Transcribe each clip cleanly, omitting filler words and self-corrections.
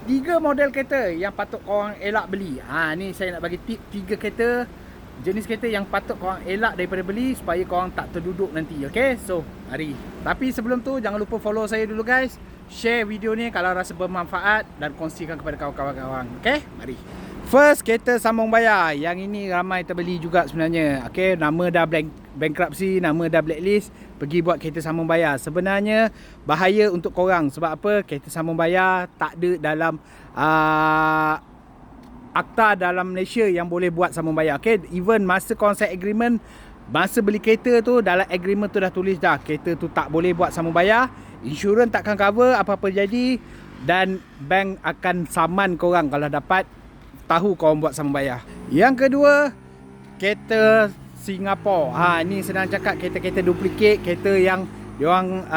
Tiga model kereta yang patut korang elak beli. Ni saya nak bagi tip tiga kereta, jenis kereta yang patut korang elak daripada beli supaya korang tak terduduk nanti. Okay, so mari. Tapi sebelum tu jangan lupa follow saya dulu guys. Share video ni kalau rasa bermanfaat dan kongsikan kepada kawan-kawan korang. Okay, mari. First, kereta sambung bayar. Yang ini ramai terbeli juga sebenarnya. Okay, nama dah bankruptcy, nama dah blacklist. Pergi buat kereta sambung bayar. Sebenarnya bahaya untuk korang. Sebab apa? Kereta sambung bayar tak ada dalam akta dalam Malaysia yang boleh buat sambung bayar. Okay, even masa korang sign agreement, masa beli kereta tu, dalam agreement tu dah tulis dah kereta tu tak boleh buat sambung bayar. Insurans takkan cover apa-apa jadi. Dan bank akan saman korang kalau dapat tahu korang buat sambung bayar. Yang kedua, kereta Singapura. Ni senang cakap, kereta-kereta duplicate, kereta yang diorang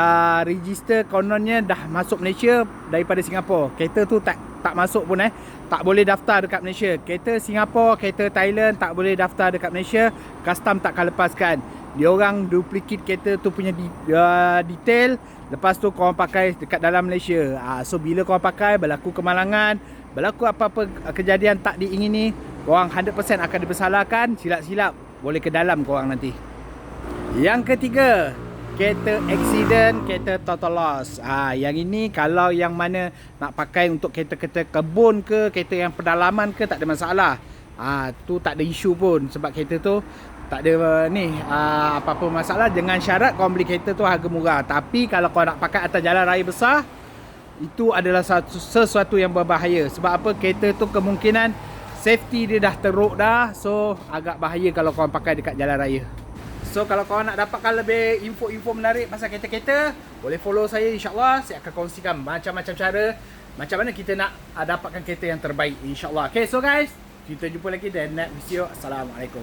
register kononnya dah masuk Malaysia daripada Singapura. Kereta tu tak masuk pun tak boleh daftar dekat Malaysia. Kereta Singapura, kereta Thailand tak boleh daftar dekat Malaysia, custom takkan lepaskan. Diorang duplicate kereta tu punya detail, lepas tu korang pakai dekat dalam Malaysia. So bila korang pakai, berlaku kemalangan, berlaku apa-apa kejadian tak diingini, korang 100% akan dipersalahkan. Silap-silap boleh ke dalam korang nanti. Yang ketiga, kereta accident, kereta total loss. Yang ini kalau yang mana nak pakai untuk kereta-kereta kebun ke, kereta yang pedalaman ke, tak ada masalah. Tu tak ada isu pun sebab kereta tu tak ada apa-apa masalah, dengan syarat kau beli kereta tu harga murah. Tapi kalau kau nak pakai atas jalan raya besar, itu adalah sesuatu yang berbahaya. Sebab apa? Kereta tu kemungkinan safety dia dah teruk dah. So agak bahaya kalau kau pakai dekat jalan raya. So kalau korang nak dapatkan lebih info-info menarik pasal kereta-kereta, boleh follow saya, insyaAllah. Saya akan kongsikan macam-macam cara macam mana kita nak dapatkan kereta yang terbaik, insyaAllah. Okay, so guys, kita jumpa lagi dan next video. Assalamualaikum.